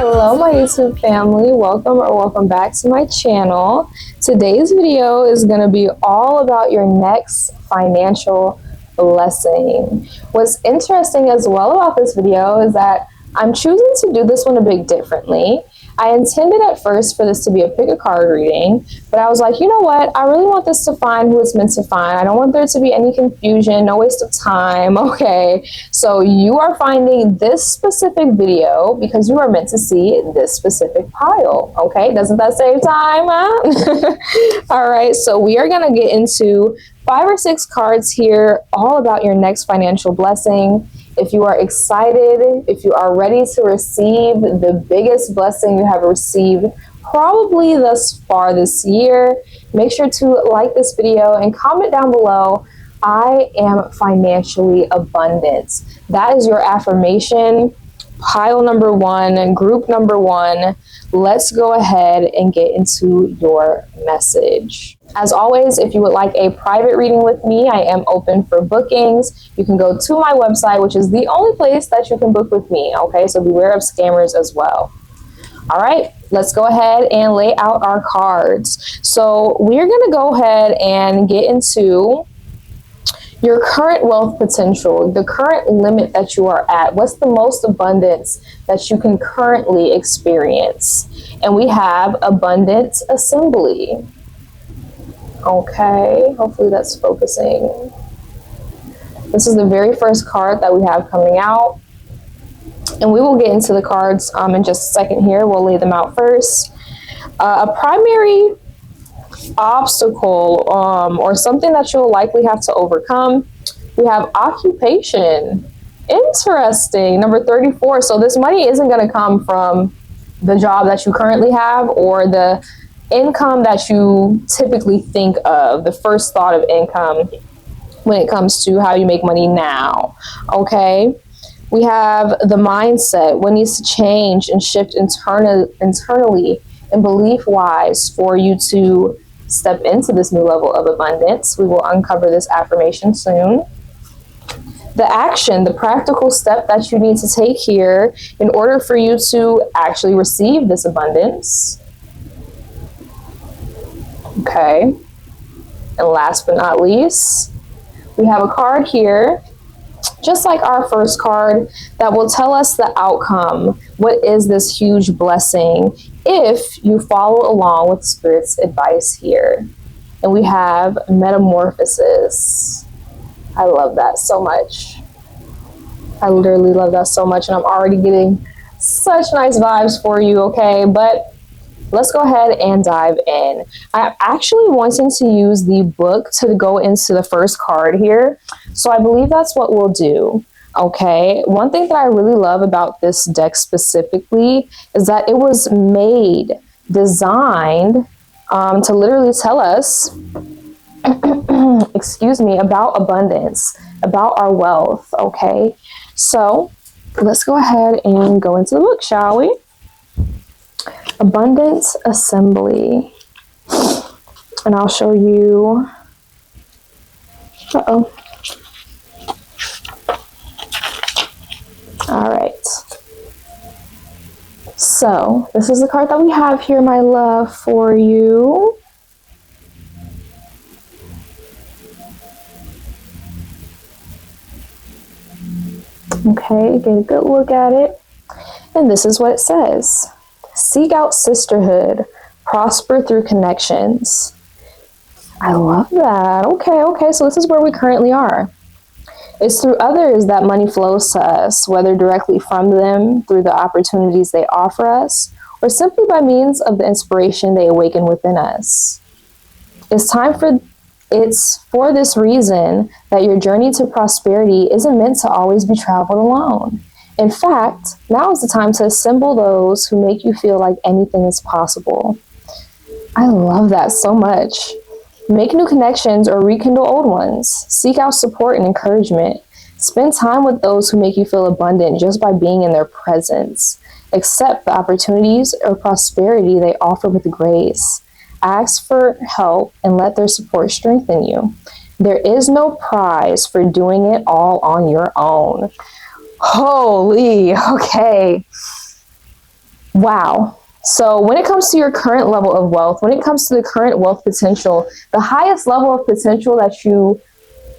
Hello my YouTube family, welcome back to my channel. Today's video is going to be all about your next financial blessing. What's interesting as well about this video is that I'm choosing to do this one a bit differently. I intended at first for this to be a pick a card reading, but I was like, you know what? I really want this to find who it's meant to find. I don't want there to be any confusion, no waste of time, okay? So you are finding this specific video because you are meant to see this specific pile, okay? Doesn't that save time, huh? All right, so we are gonna get into 5 or 6 cards here, all about your next financial blessing. If you are excited, if you are ready to receive the biggest blessing you have received probably thus far this year, make sure to like this video and comment down below, I am financially abundant. That is your affirmation, pile number 1, group number 1. Let's go ahead and get into your message. As always, if you would like a private reading with me, I am open for bookings. You can go to my website, which is the only place that you can book with me, okay? So beware of scammers as well. All right, let's go ahead and lay out our cards. So we're gonna go ahead and get into your current wealth potential, the current limit that you are at. What's the most abundance that you can currently experience? And we have abundant assembly. Okay, hopefully that's focusing. This is the very first card that we have coming out. And we will get into the cards in just a second here. We'll lay them out first. A primary obstacle or something that you'll likely have to overcome. We have occupation. Interesting. Number 34. So this money isn't going to come from the job that you currently have or the income that you typically think of, the first thought of income when it comes to how you make money now. Okay, we have the mindset. What needs to change and shift internally and belief wise for you to step into this new level of abundance. We will uncover this affirmation soon. The action, the practical step that you need to take here in order for you to actually receive this abundance. Okay, and last but not least, we have a card here, just like our first card, that will tell us the outcome. What is this huge blessing if you follow along with Spirit's advice here? And we have metamorphosis. I love that so much. I literally love that so much, and I'm already getting such nice vibes for you, okay? But let's go ahead and dive in. I'm actually wanting to use the book to go into the first card here. So I believe that's what we'll do. Okay. One thing that I really love about this deck specifically is that it was designed to literally tell us, excuse me, about abundance, about our wealth. Okay. So let's go ahead and go into the book, shall we? Abundant assembly. And I'll show you. Uh-oh. All right. So this is the card that we have here, my love, for you. Okay, get a good look at it. And this is what it says. Seek out sisterhood, prosper through connections. I love that. Okay, so this is where we currently are. It's through others that money flows to us, whether directly from them, through the opportunities they offer us, or simply by means of the inspiration they awaken within us. It's for this reason that your journey to prosperity isn't meant to always be traveled alone. In fact, now is the time to assemble those who make you feel like anything is possible. I love that so much. Make new connections or rekindle old ones. Seek out support and encouragement. Spend time with those who make you feel abundant just by being in their presence. Accept the opportunities or prosperity they offer with grace. Ask for help and let their support strengthen you. There is no prize for doing it all on your own. Holy, okay. Wow. So when it comes to your current level of wealth, when it comes to the current wealth potential, the highest level of potential that you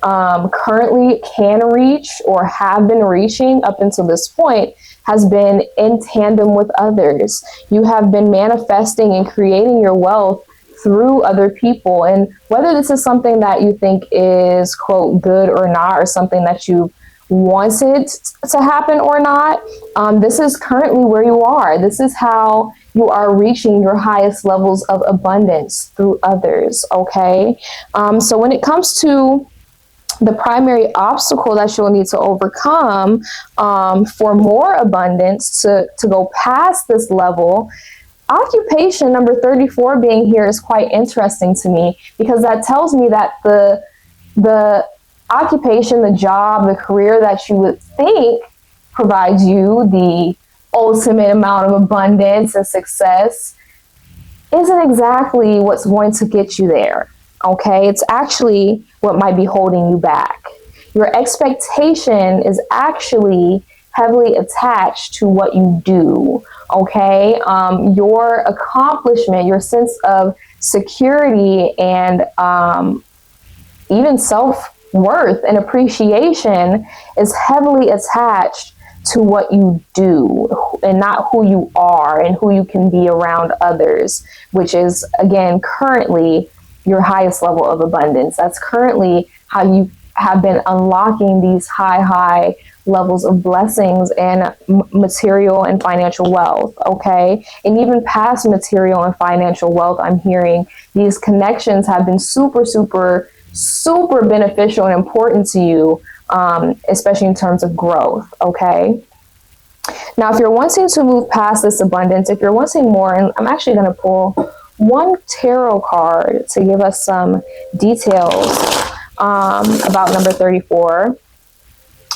currently can reach or have been reaching up until this point has been in tandem with others. You have been manifesting and creating your wealth through other people. And whether this is something that you think is, quote, good or not, or something that you wanted to happen or not, this is currently where you are. This is how you are reaching your highest levels of abundance through others, okay? So when it comes to the primary obstacle that you'll need to overcome for more abundance to go past this level, occupation number 34 being here is quite interesting to me, because that tells me that the occupation, the job, the career that you would think provides you the ultimate amount of abundance and success isn't exactly what's going to get you there. Okay, it's actually what might be holding you back. Your expectation is actually heavily attached to what you do. Okay, your accomplishment, your sense of security, and even self-worth and appreciation is heavily attached to what you do and not who you are and who you can be around others, which is, again, currently your highest level of abundance. That's currently how you have been unlocking these high levels of blessings and material and financial wealth, okay? And even past material and financial wealth, I'm hearing these connections have been super beneficial and important to you, especially in terms of growth, okay? Now, if you're wanting to move past this abundance, if you're wanting more, and I'm actually going to pull one tarot card to give us some details about number 34.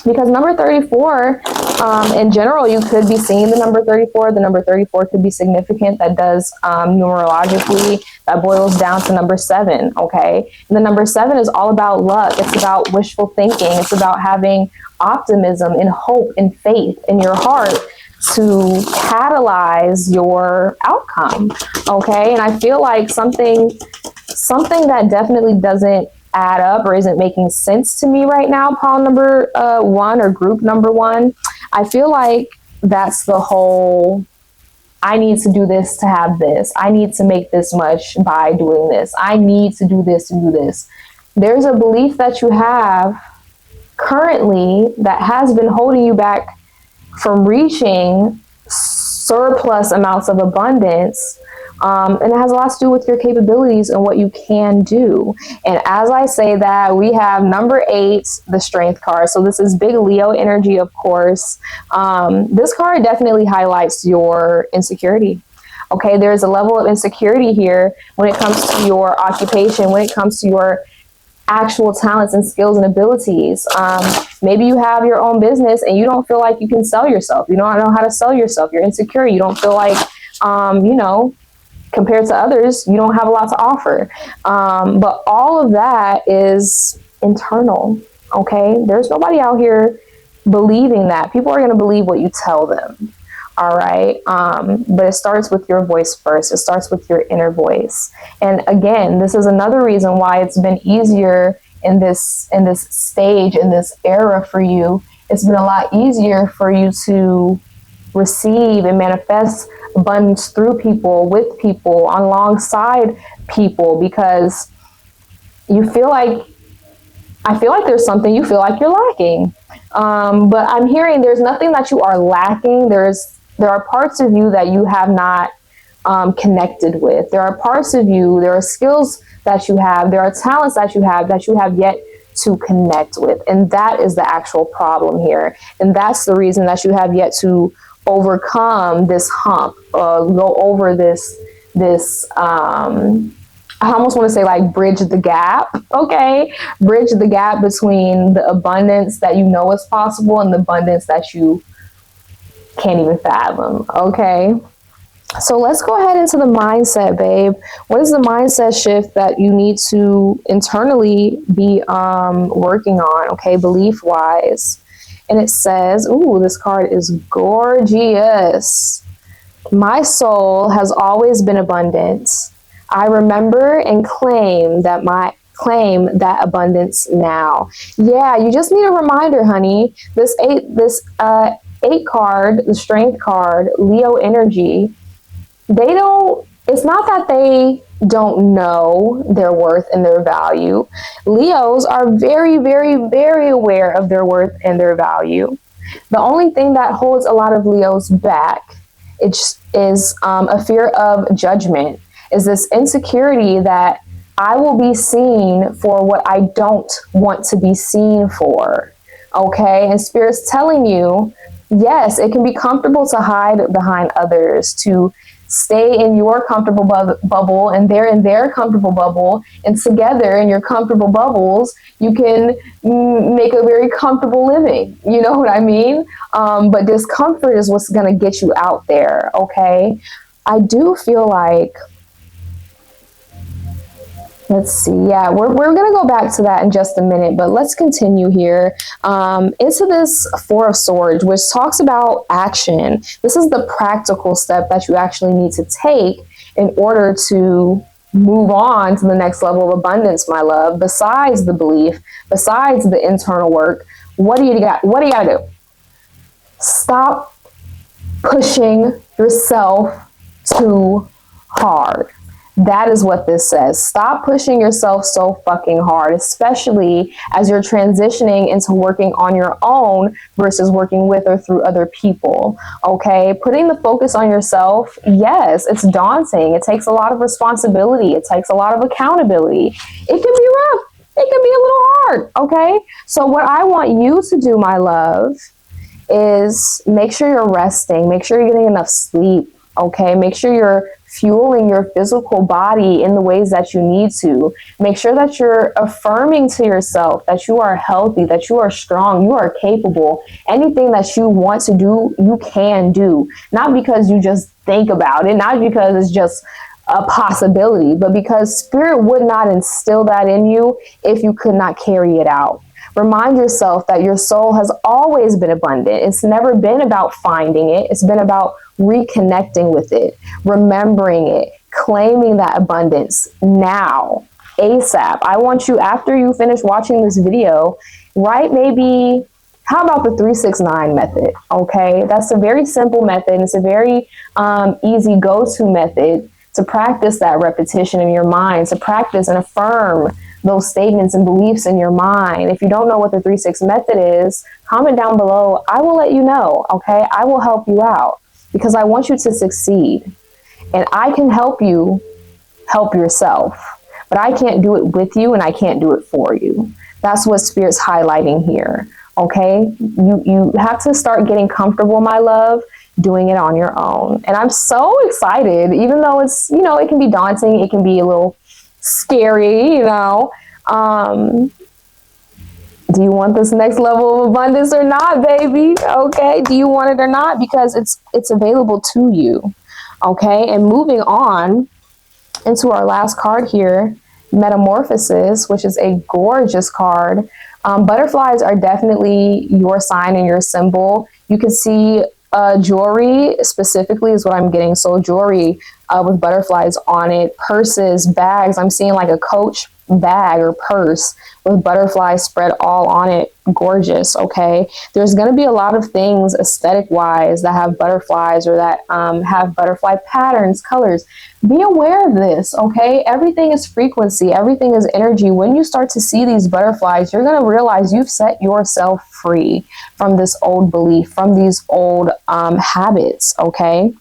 Because number 34, in general, you could be seeing the number 34. The number 34 could be significant. That does, numerologically, that boils down to number 7, okay? And the number 7 is all about luck. It's about wishful thinking. It's about having optimism and hope and faith in your heart to catalyze your outcome, okay? And I feel like something that definitely doesn't add up or isn't making sense to me right now, pile number 1 or group number 1. I feel like that's the whole, I need to do this to have this. I need to make this much by doing this. I need to do this to do this. There's a belief that you have currently that has been holding you back from reaching surplus amounts of abundance. And it has a lot to do with your capabilities and what you can do. And as I say that, we have number 8, the Strength card. So this is big Leo energy, of course. This card definitely highlights your insecurity. Okay, there's a level of insecurity here when it comes to your occupation, when it comes to your actual talents and skills and abilities. Maybe you have your own business and you don't feel like you can sell yourself. You don't know how to sell yourself. You're insecure. You don't feel like, compared to others, you don't have a lot to offer. But all of that is internal, okay? There's nobody out here believing that. People are going to believe what you tell them, all right? But it starts with your voice first. It starts with your inner voice. And again, this is another reason why it's been easier in this stage, in this era for you. It's been a lot easier for you to receive and manifest abundance through people, with people, alongside people, because you feel like, I feel like there's something you feel like you're lacking. But I'm hearing there's nothing that you are lacking. There are parts of you that you have not connected with. There are parts of you, there are skills that you have, there are talents that you have yet to connect with. And that is the actual problem here. And that's the reason that you have yet to overcome this hump, go over this I almost want to say like bridge the gap, okay? Bridge the gap between the abundance that you know is possible and the abundance that you can't even fathom, okay? So let's go ahead into the mindset, babe. What is the mindset shift that you need to internally be working on, okay, belief-wise? And it says, ooh, this card is gorgeous. My soul has always been abundant. I remember and claim that abundance now. Yeah, you just need a reminder, honey. This eight card, the strength card, Leo energy, it's not that they don't know their worth and their value. Leos are very, very, very aware of their worth and their value. The only thing that holds a lot of Leos back is a fear of judgment, is this insecurity that I will be seen for what I don't want to be seen for. Okay, and Spirit's telling you, yes, it can be comfortable to hide behind others, to stay in your comfortable bubble and they're in their comfortable bubble, and together in your comfortable bubbles you can make a very comfortable living. You know what I mean? But discomfort is what's going to get you out there. Okay, I do feel like, let's see. Yeah, we're going to go back to that in just a minute, but let's continue here into this Four of Swords, which talks about action. This is the practical step that you actually need to take in order to move on to the next level of abundance, my love. Besides the belief, besides the internal work, what do you got? What do you got to do? Stop pushing yourself too hard. That is what this says. Stop pushing yourself so fucking hard, especially as you're transitioning into working on your own versus working with or through other people. Okay, putting the focus on yourself, yes, it's daunting. It takes a lot of responsibility. It takes a lot of accountability. It can be rough. It can be a little hard. Okay, so what I want you to do, my love, is make sure you're resting. Make sure you're getting enough sleep. Okay, make sure you're fueling your physical body in the ways that you need to. Make sure that you're affirming to yourself that you are healthy, that you are strong, you are capable. Anything that you want to do, you can do. Not because you just think about it, not because it's just a possibility, but because Spirit would not instill that in you if you could not carry it out. Remind yourself that your soul has always been abundant. It's never been about finding it. It's been about reconnecting with it, remembering it, claiming that abundance now, ASAP. I want you, after you finish watching this video, write maybe, how about the 369 method? Okay, that's a very simple method. It's a very easy go-to method to practice that repetition in your mind, to practice and affirm those statements and beliefs in your mind. If you don't know what the 3-6 method is, comment down below. I will let you know, okay? I will help you out because I want you to succeed. And I can help you help yourself, but I can't do it with you and I can't do it for you. That's what Spirit's highlighting here, okay? You have to start getting comfortable, my love, doing it on your own. And I'm so excited, even though it's, you know, it can be daunting, it can be a little scary, you know. Do you want this next level of abundance or not, baby? Okay, do you want it or not? Because it's available to you. Okay, and moving on into our last card here, Metamorphosis, which is a gorgeous card. Butterflies are definitely your sign and your symbol. You can see jewelry specifically is what I'm getting. So jewelry with butterflies on it, purses, bags. I'm seeing like a Coach bag or purse with butterflies spread all on it. Gorgeous. Okay, there's going to be a lot of things aesthetic wise that have butterflies or that have butterfly patterns, colors. Be aware of this. Okay, everything is frequency, everything is energy. When you start to see these butterflies, you're going to realize you've set yourself free from this old belief, from these old habits. Okay,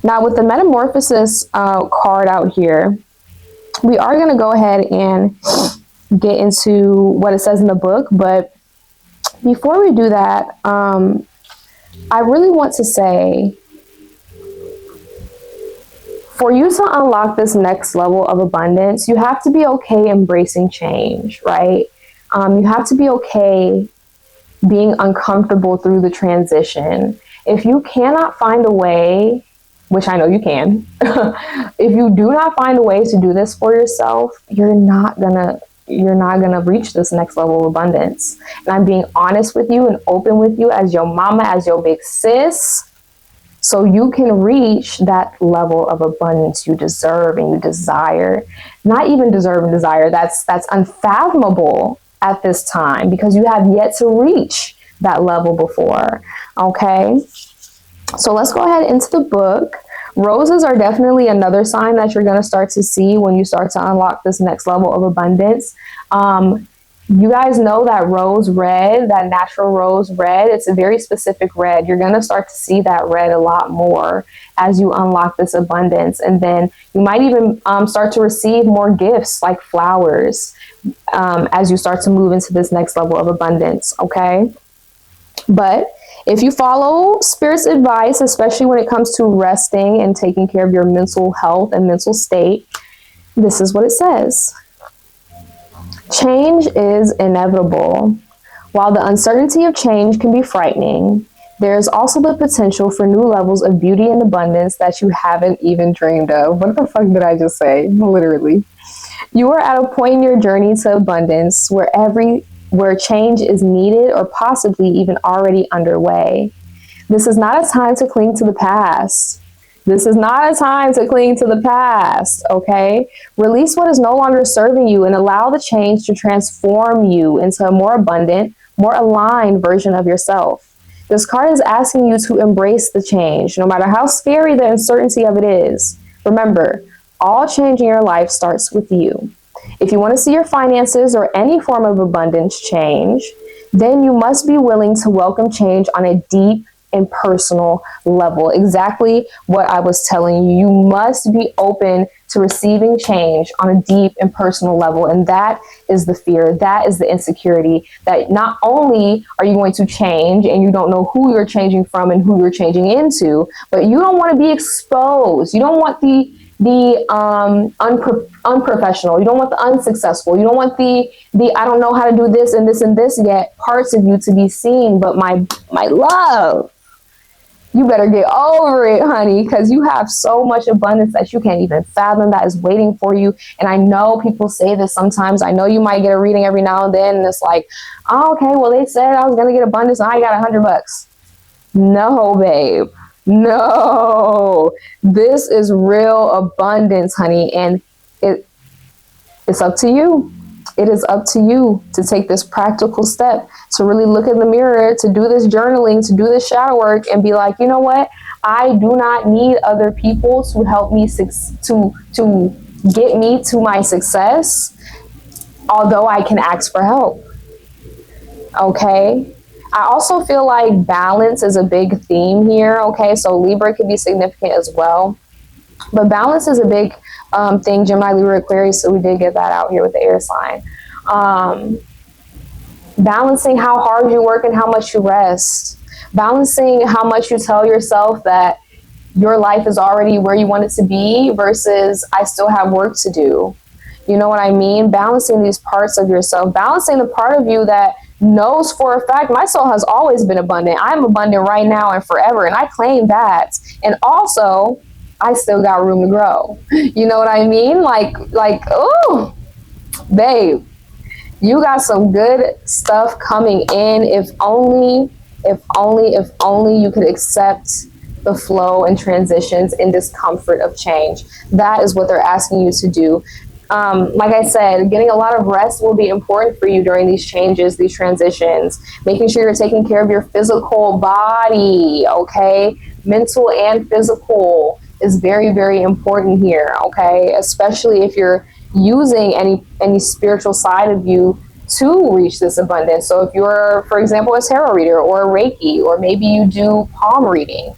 now with the Metamorphosis card out here, we are going to go ahead and get into what it says in the book. But before we do that, I really want to say, for you to unlock this next level of abundance, you have to be okay embracing change, right? You have to be okay being uncomfortable through the transition. If you cannot find a way, which I know you can, if you do not find a way to do this for yourself, you're not gonna reach this next level of abundance. And I'm being honest with you and open with you as your mama, as your big sis. so you can reach that level of abundance you deserve and you desire. Not even deserve and desire, that's unfathomable at this time because you have yet to reach that level before. Okay, so let's go ahead into the book. Roses are definitely another sign that you're going to start to see when you start to unlock this next level of abundance. You guys know that rose red, that natural rose red, it's a very specific red. You're going to start to see that red a lot more as you unlock this abundance. And then you might even start to receive more gifts like flowers as you start to move into this next level of abundance, okay? But if you follow Spirit's advice, especially when it comes to resting and taking care of your mental health and mental state, this is what it says. Change is inevitable. While the uncertainty of change can be frightening, there is also the potential for new levels of beauty and abundance that you haven't even dreamed of. What the fuck did I just say? Literally. You are at a point in your journey to abundance where change is needed or possibly even already underway. This is not a time to cling to the past. This is not a time to cling to the past, okay? Release what is no longer serving you and allow the change to transform you into a more abundant, more aligned version of yourself. This card is asking you to embrace the change, no matter how scary the uncertainty of it is. Remember, all change in your life starts with you. If you want to see your finances or any form of abundance change, then you must be willing to welcome change on a deep and personal level. Exactly what I was telling you. You must be open to receiving change on a deep and personal level. And that is the fear. That is the insecurity that not only are you going to change and you don't know who you're changing from and who you're changing into, but you don't want to be exposed. You don't want the unprofessional. You don't want the unsuccessful. You don't want the I don't know how to do this and this and this yet parts of you to be seen. But my love, you better get over it, honey, because you have so much abundance that you can't even fathom that is waiting for you. And I know people say this sometimes. I know you might get a reading every now and then, and it's like, oh, okay, well, they said I was going to get abundance and I got $100. No, babe. No, this is real abundance, honey. And it's up to you. It is up to you to take this practical step, to really look in the mirror, to do this journaling, to do this shadow work and be like, you know what? I do not need other people to help me to get me to my success, although I can ask for help. Okay? I also feel like balance is a big theme here. Okay? So Libra could be significant as well. But balance is a big thing, Gemini, Libra, Aquarius, so we did get that out here with the air sign. Balancing how hard you work and how much you rest. Balancing how much you tell yourself that your life is already where you want it to be versus I still have work to do. You know what I mean? Balancing these parts of yourself. Balancing the part of you that knows for a fact my soul has always been abundant. I'm abundant right now and forever, and I claim that. And also, I still got room to grow. You know what I mean? Like, oh, babe, you got some good stuff coming in. If only you could accept the flow and transitions and discomfort of change. That is what they're asking you to do. Like I said, getting a lot of rest will be important for you during these changes, these transitions. Making sure you're taking care of your physical body, okay? Mental and physical is very, very important here, okay? Especially if you're using any spiritual side of you to reach this abundance. So if you're, for example, a tarot reader or a Reiki, or maybe you do palm reading,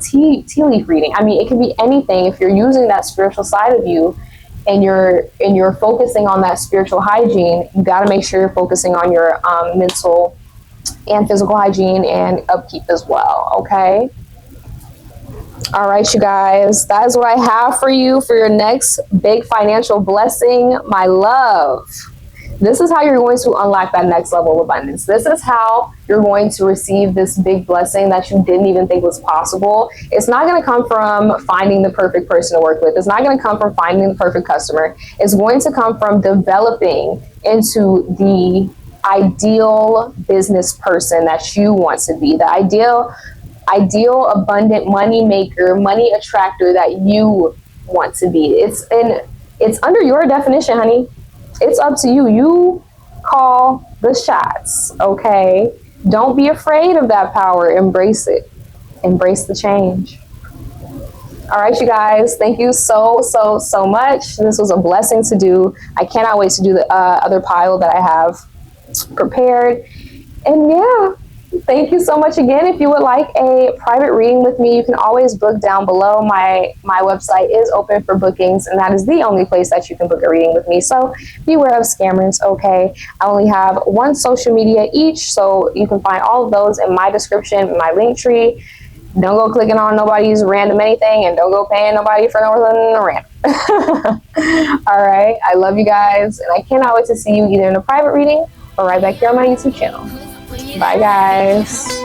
tea leaf reading. I mean, it can be anything. If you're using that spiritual side of you and you're focusing on that spiritual hygiene, you got to make sure you're focusing on your mental and physical hygiene and upkeep as well, okay? All right, you guys, that is what I have for you for your next big financial blessing, my love. This is how you're going to unlock that next level of abundance. This is how you're going to receive this big blessing that you didn't even think was possible. It's not going to come from finding the perfect person to work with. It's not going to come from finding the perfect customer. It's going to come from developing into the ideal business person that you want to be, the ideal ideal, abundant money maker, money attractor that you want to be. It's under your definition, honey. It's up to you. You call the shots, okay? Don't be afraid of that power. Embrace it. Embrace the change. All right, you guys, thank you so much. This was a blessing to do. I cannot wait to do the other pile that I have prepared. And yeah, thank you so much again. If you would like a private reading with me, you can always book down below. My website is open for bookings, and that is the only place that you can book a reading with me. So beware of scammers, okay? I only have one social media each, so you can find all of those in my description, my link tree. Don't go clicking on nobody's random anything, and don't go paying nobody for no random. All right, I love you guys, and I cannot wait to see you either in a private reading or right back here on my YouTube channel. Bye, guys.